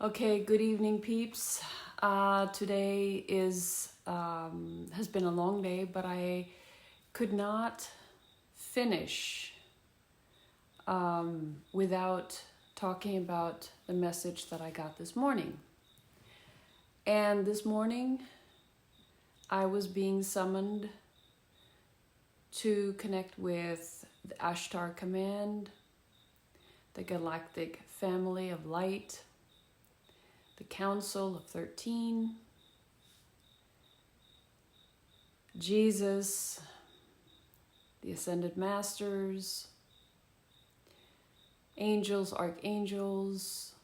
Okay, good evening, peeps. Today has been a long day, but I could not finish without talking about the message that I got this morning. And this morning, I was being summoned to connect with the Ashtar Command, the Galactic Family of Light, the Council of 13, Jesus, the Ascended Masters, angels, archangels,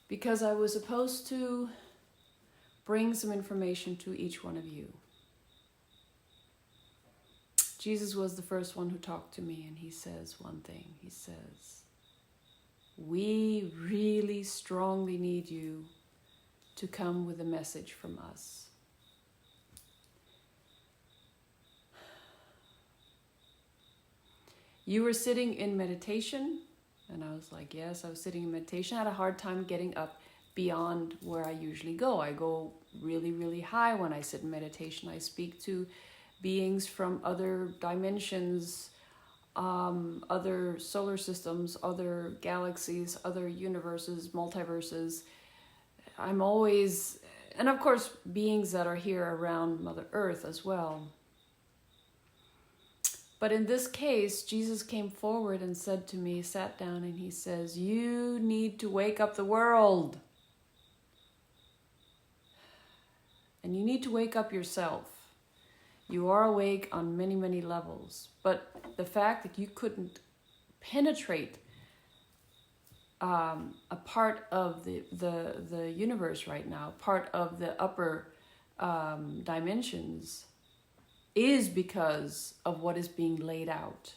because I was supposed to bring some information to each one of you. Jesus was the first one who talked to me, and he says one thing. He says, we really strongly need you to come with a message from us. You were sitting in meditation, and I was like, yes, I was sitting in meditation. I had a hard time getting up beyond where I usually go. I go really, really high when I sit in meditation. I speak to beings from other dimensions, other solar systems, other galaxies, other universes, multiverses. I'm always, and of course, beings that are here around Mother Earth as well. But in this case, Jesus came forward and said to me, sat down, and he says, you need to wake up the world. And you need to wake up yourself. You are awake on many, many levels. But the fact that you couldn't penetrate a part of the universe right now, part of the upper dimensions, is because of what is being laid out.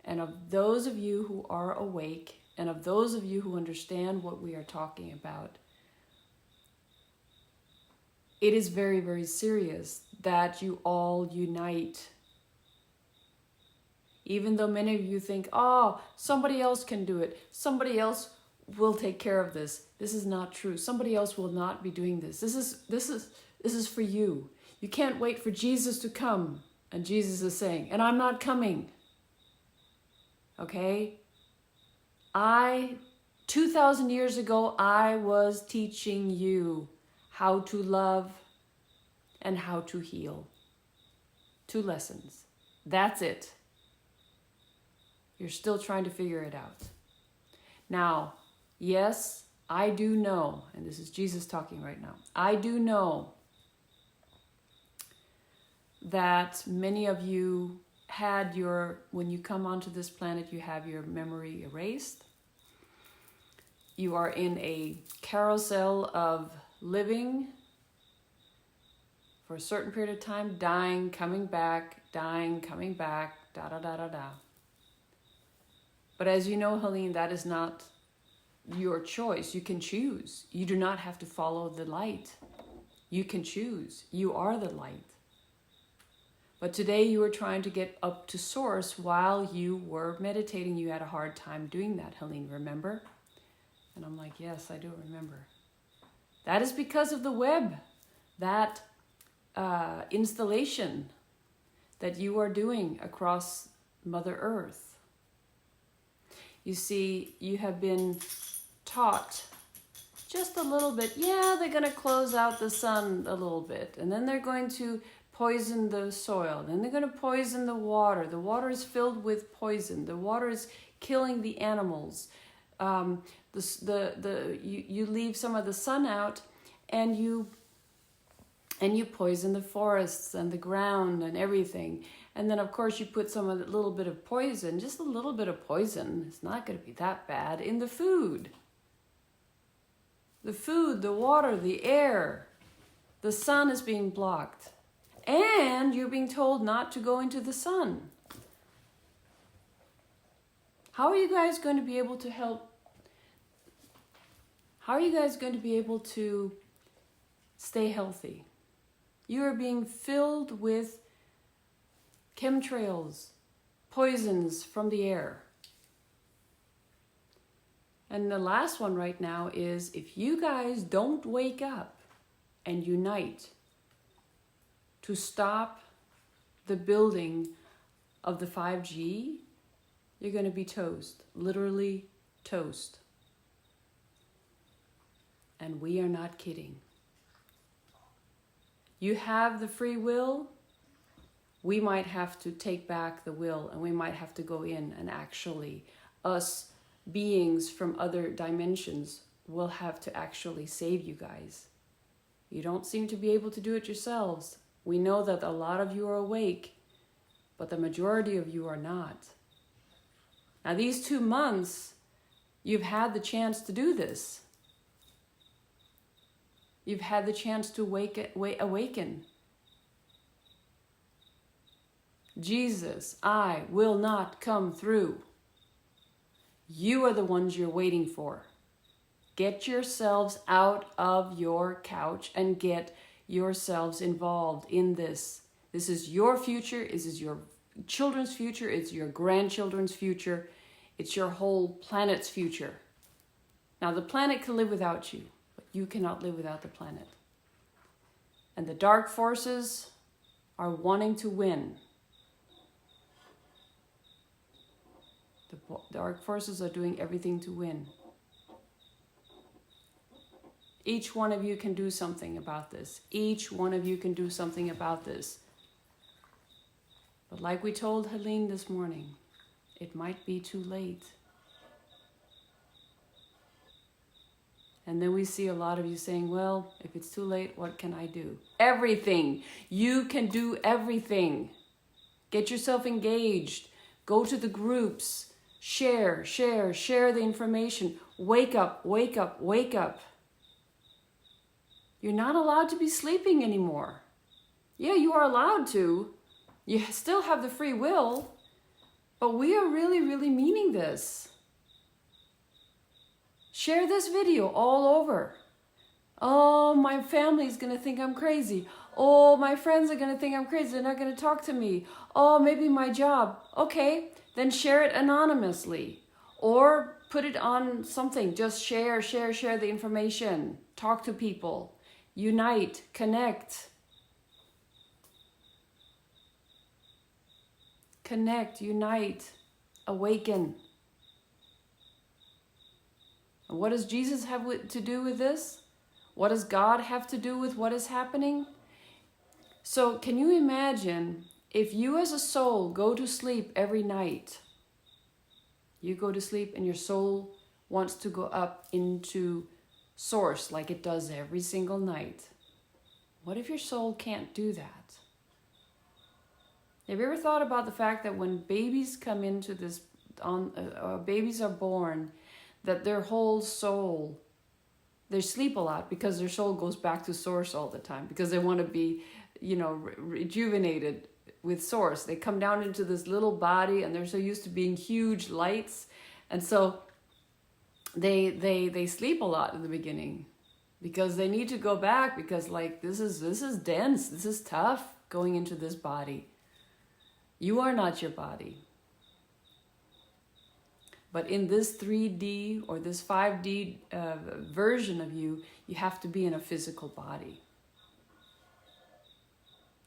And of those of you who are awake, and of those of you who understand what we are talking about, it is very, very serious that you all unite. Even though many of you think, oh, somebody else can do it. Somebody else will take care of this. This is not true. Somebody else will not be doing this. This is for you. You can't wait for Jesus to come. And Jesus is saying, and I'm not coming. Okay? 2,000 years ago, I was teaching you how to love and how to heal. 2 lessons. That's it. You're still trying to figure it out. Now, yes, I do know, and this is Jesus talking right now, I do know that many of you had when you come onto this planet, you have your memory erased. You are in a carousel of living for a certain period of time, dying, coming back, da da da da da. But as you know, Helene, that is not your choice. You can choose. You do not have to follow the light. You can choose. You are the light. But today you were trying to get up to source while you were meditating. You had a hard time doing that, Helene, remember? And I'm like, yes, I do remember. That is because of the web, that installation that you are doing across Mother Earth. You see, you have been taught just a little bit. Yeah, they're going to close out the sun a little bit, and then they're going to poison the soil. Then they're going to poison the water. The water is filled with poison. The water is killing the animals. You leave some of the sun out, and you poison the forests and the ground and everything. And then, of course, you put some of the little bit of poison, just a little bit of poison. It's not going to be that bad in the food. The food, the water, the air. The sun is being blocked. And you're being told not to go into the sun. How are you guys going to be able to help? How are you guys going to be able to stay healthy? You are being filled with chemtrails, poisons from the air. And the last one right now is, if you guys don't wake up and unite to stop the building of the 5G, you're going to be toast, literally toast. And we are not kidding. You have the free will. We might have to take back the will, and we might have to go in and actually, us beings from other dimensions will have to actually save you guys. You don't seem to be able to do it yourselves. We know that a lot of you are awake, but the majority of you are not. Now, these 2 months, you've had the chance to do this. You've had the chance to awaken. Jesus, I will not come through. You are the ones you're waiting for. Get yourselves out of your couch and get yourselves involved in this. This is your future. This is your children's future. It's your grandchildren's future. It's your whole planet's future. Now, the planet can live without you, but you cannot live without the planet. And the dark forces are wanting to win. The dark forces are doing everything to win. Each one of you can do something about this. Each one of you can do something about this. But like we told Helene this morning, it might be too late. And then we see a lot of you saying, well, if it's too late, what can I do? Everything. You can do everything. Get yourself engaged. Go to the groups. Share the information. Wake up, wake up, wake up. You're not allowed to be sleeping anymore. Yeah, you are allowed to. You still have the free will, but we are really, really meaning this. Share this video all over. Oh, my family's going to think I'm crazy. Oh, my friends are going to think I'm crazy. They're not going to talk to me. Oh, maybe my job. Okay, then share it anonymously or put it on something. Just share the information. Talk to people. Unite, connect. Connect, unite, awaken. And what does Jesus have to do with this? What does God have to do with what is happening? So can you imagine if you as a soul go to sleep every night, you go to sleep and your soul wants to go up into source like it does every single night. What if your soul can't do that? Have you ever thought about the fact that when babies come into this, babies are born, that their whole soul, they sleep a lot because their soul goes back to source all the time because they want to be, rejuvenated with source. They come down into this little body and they're so used to being huge lights, and so they sleep a lot in the beginning because they need to go back because this is dense, this is tough going into this body. You are not your body. But in this 3D or this 5D version of you, you have to be in a physical body.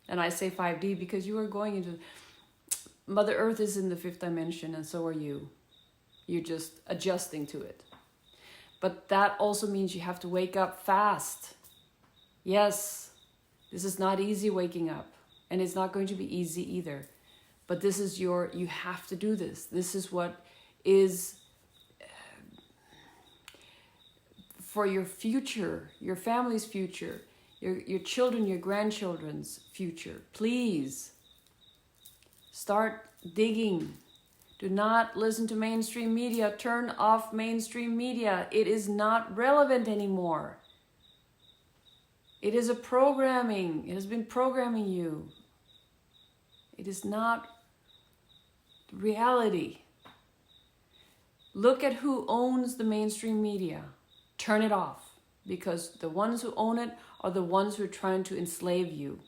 And I say 5D because you are going into... Mother Earth is in the 5th dimension and so are you. You're just adjusting to it. But that also means you have to wake up fast. Yes, this is not easy waking up. And it's not going to be easy either. But this is you have to do this. This is what is for your future, your family's future, your children, your grandchildren's future. Please start digging. Do not listen to mainstream media. Turn off mainstream media. It is not relevant anymore. It is a programming. It has been programming you. It is not reality. Look at who owns the mainstream media. Turn it off, because the ones who own it are the ones who are trying to enslave you.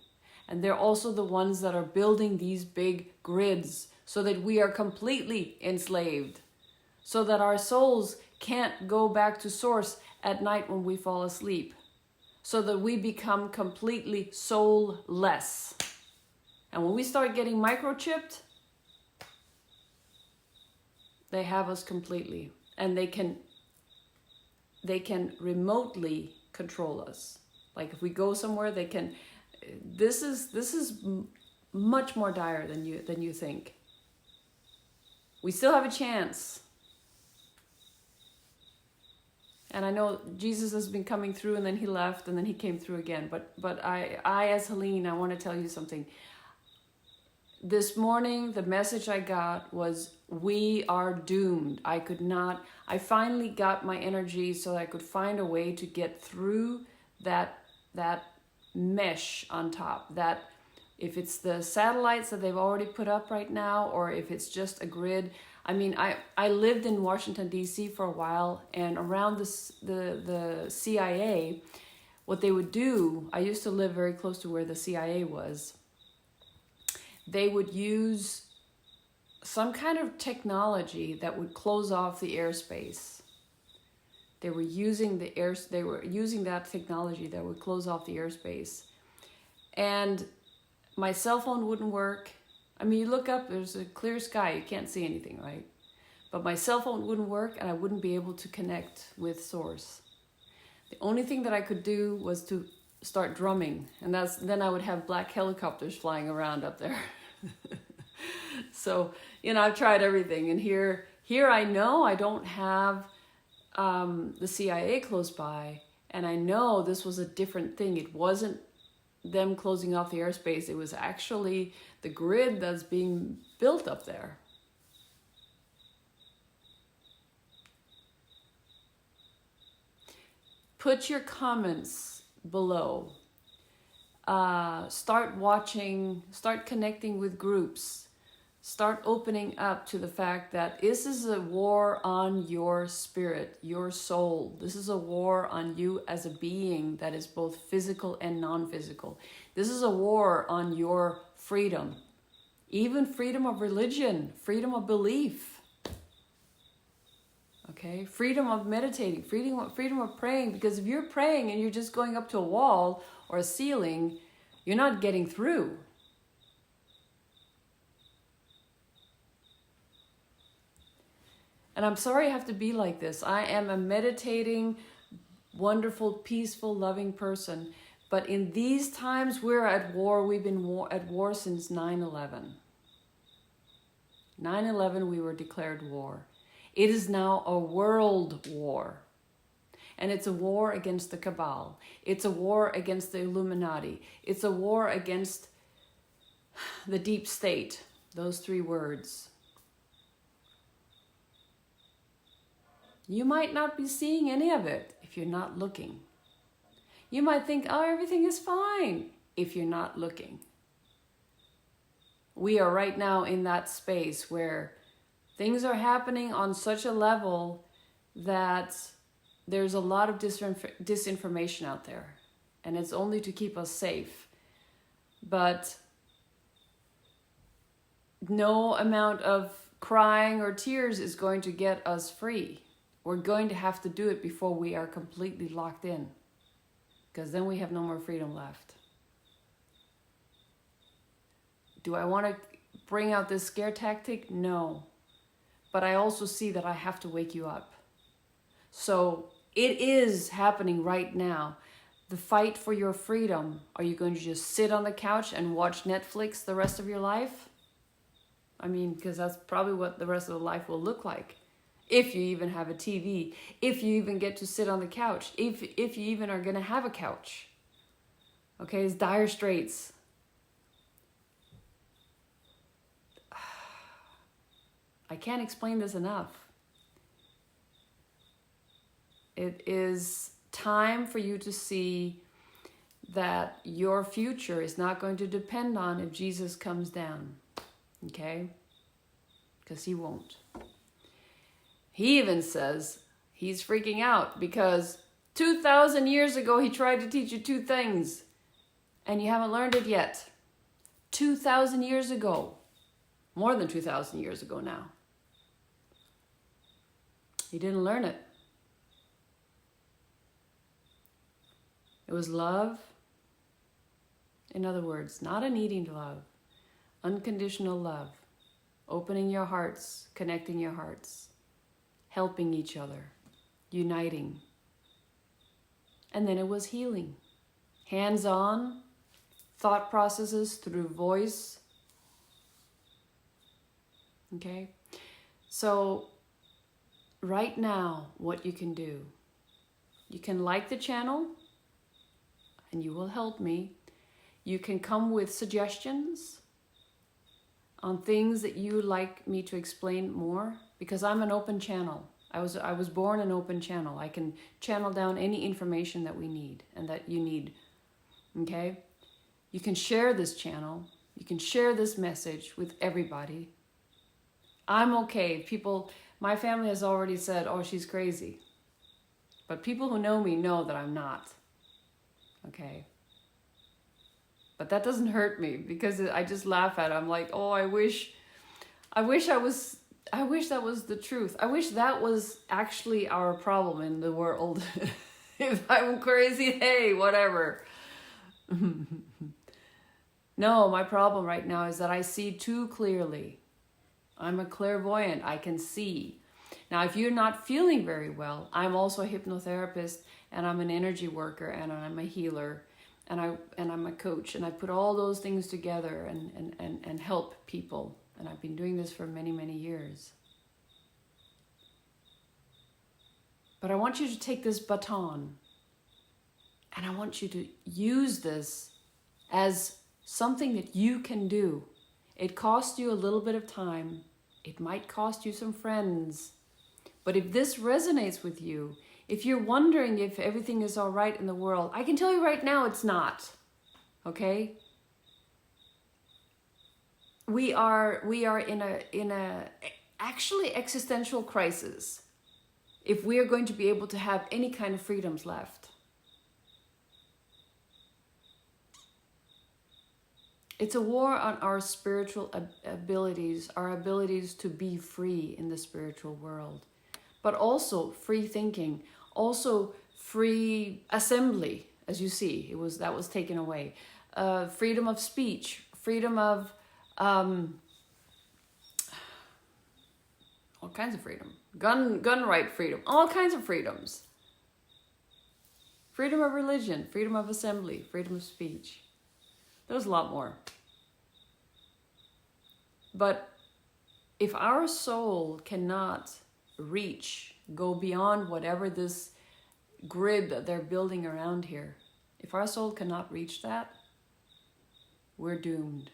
And they're also the ones that are building these big grids so that we are completely enslaved. so that our souls can't go back to source at night when we fall asleep, so that we become completely soulless. And when we start getting microchipped, they have us completely, and they can remotely control us. Like if we go somewhere, they can. This is much more dire than you think. We still have a chance. And I know Jesus has been coming through, and then he left, and then he came through again. But I as Helene, I want to tell you something. This morning, the message I got was, we are doomed. I finally got my energy so that I could find a way to get through that mesh on top. That if it's the satellites that they've already put up right now, or if it's just a grid. I mean, I lived in Washington, D.C. for a while, and around the CIA, what they would do, I used to live very close to where the CIA was. They would use some kind of technology that would close off the airspace. They were using that technology that would close off the airspace. And my cell phone wouldn't work. I mean, you look up, there's a clear sky, you can't see anything, right? But my cell phone wouldn't work, and I wouldn't be able to connect with source. The only thing that I could do was to start drumming, and then I would have black helicopters flying around up there. So, I've tried everything, and here I know I don't have the CIA close by, and I know this was a different thing. It wasn't them closing off the airspace. It was actually the grid that's being built up there. Put your comments below. Start watching, start connecting with groups. Start opening up to the fact that this is a war on your spirit, your soul. This is a war on you as a being that is both physical and non-physical. This is a war on your freedom, even freedom of religion, freedom of belief. Okay, freedom of meditating, freedom of praying. Because if you're praying and you're just going up to a wall or a ceiling, you're not getting through. And I'm sorry I have to be like this. I am a meditating, wonderful, peaceful, loving person. But in these times, we're at war. We've been at war since 9/11. 9/11, we were declared war. It is now a world war. And it's a war against the cabal. It's a war against the Illuminati. It's a war against the deep state. Those three words. You might not be seeing any of it if you're not looking. You might think, oh, everything is fine if you're not looking. We are right now in that space where things are happening on such a level that there's a lot of disinformation out there. And it's only to keep us safe. But no amount of crying or tears is going to get us free. We're going to have to do it before we are completely locked in. Because then we have no more freedom left. Do I want to bring out this scare tactic? No. But I also see that I have to wake you up. So it is happening right now. The fight for your freedom. Are you going to just sit on the couch and watch Netflix the rest of your life? I mean, because that's probably what the rest of the life will look like. If you even have a TV, if you even get to sit on the couch, if you even are going to have a couch. Okay, it's dire straits. I can't explain this enough. It is time for you to see that your future is not going to depend on if Jesus comes down. Okay? Because he won't. He even says he's freaking out because 2,000 years ago he tried to teach you two things and you haven't learned it yet. 2,000 years ago. More than 2,000 years ago now. He didn't learn it. It was love. In other words, not a needing love, unconditional love, opening your hearts, connecting your hearts, helping each other, uniting. And then it was healing. Hands-on, thought processes through voice. Okay? So, right now, what you can do, you can like the channel, and you will help me. You can come with suggestions on things that you would like me to explain more, because I'm an open channel. I was born an open channel. I can channel down any information that we need and that you need. Okay? You can share this channel. You can share this message with everybody. I'm okay. People, my family has already said, oh, she's crazy. But people who know me know that I'm not. Okay? But that doesn't hurt me, because I just laugh at it. I'm like, oh, I wish that was the truth. I wish that was actually our problem in the world. If I'm crazy, hey, whatever. No, my problem right now is that I see too clearly. I'm a clairvoyant. I can see. Now, if you're not feeling very well, I'm also a hypnotherapist, and I'm an energy worker, and I'm a healer, and I'm a coach, and I put all those things together and help people. And I've been doing this for many, many years. But I want you to take this baton, and I want you to use this as something that you can do. It costs you a little bit of time. It might cost you some friends. But if this resonates with you, if you're wondering if everything is all right in the world, I can tell you right now it's not. Okay? We are in a actually existential crisis if we are going to be able to have any kind of freedoms left. It's a war on our spiritual abilities, our abilities to be free in the spiritual world, but also free thinking, also free assembly. As you see, that was taken away. Freedom of speech, freedom of all kinds of freedom, gun right freedom, all kinds of freedoms. Freedom of religion, freedom of assembly, freedom of speech. There's a lot more. But if our soul cannot go beyond whatever this grid that they're building around here, if our soul cannot reach that, we're doomed.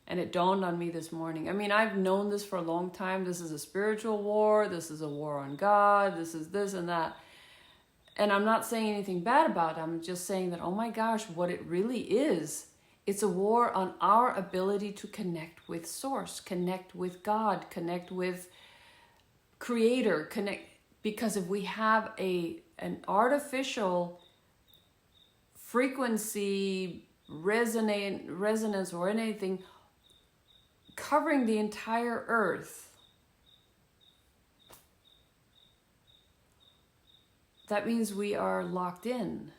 And it dawned on me this morning. I mean, I've known this for a long time. This is a spiritual war. This is a war on God. This is this and that. And I'm not saying anything bad about it. I'm just saying that, oh my gosh, what it really is, it's a war on our ability to connect with Source, connect with God, connect with Creator, because if we have an artificial frequency, resonance or anything covering the entire earth, that means we are locked in.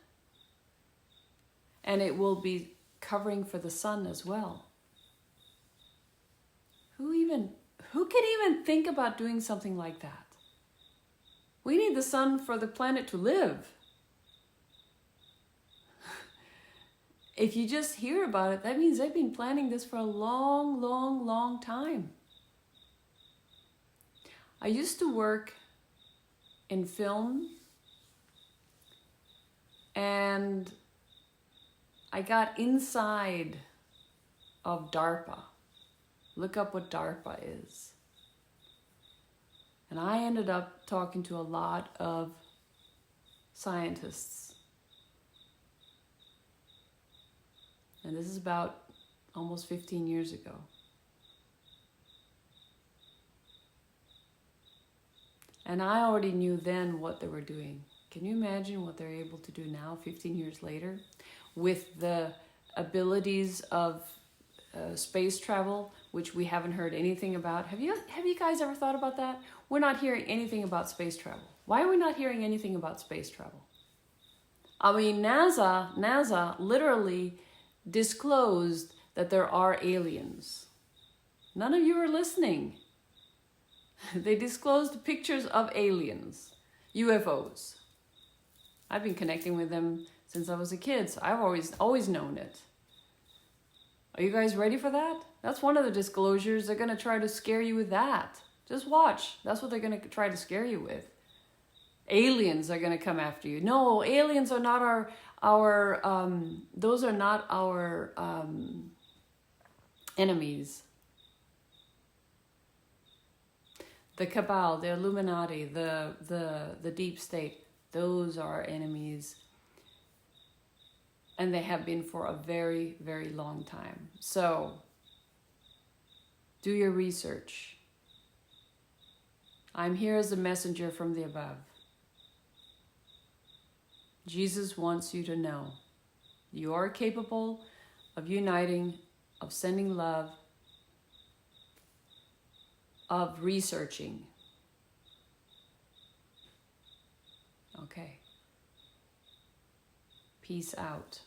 And it will be covering for the sun as well. Who can even think about doing something like that? We need the sun for the planet to live. If you just hear about it, that means they've been planning this for a long, long, long time. I used to work in film, and I got inside of DARPA. Look up what DARPA is. And I ended up talking to a lot of scientists. And this is about almost 15 years ago. And I already knew then what they were doing. Can you imagine what they're able to do now, 15 years later, with the abilities of space travel, which we haven't heard anything about. Have you guys ever thought about that? We're not hearing anything about space travel. Why are we not hearing anything about space travel? I mean, NASA literally disclosed that there are aliens. None of you are listening. They disclosed pictures of aliens, UFOs. I've been connecting with them since I was a kid, so I've always known it. Are you guys ready for that? That's one of the disclosures. They're going to try to scare you with that. Just watch. That's what they're going to try to scare you with. Aliens are going to come after you. No, aliens are not those are not our enemies. The cabal, the Illuminati, the deep state, those are our enemies. And they have been for a very, very long time. So, do your research. I'm here as a messenger from the above. Jesus wants you to know you are capable of uniting, of sending love, of researching. Okay. Peace out.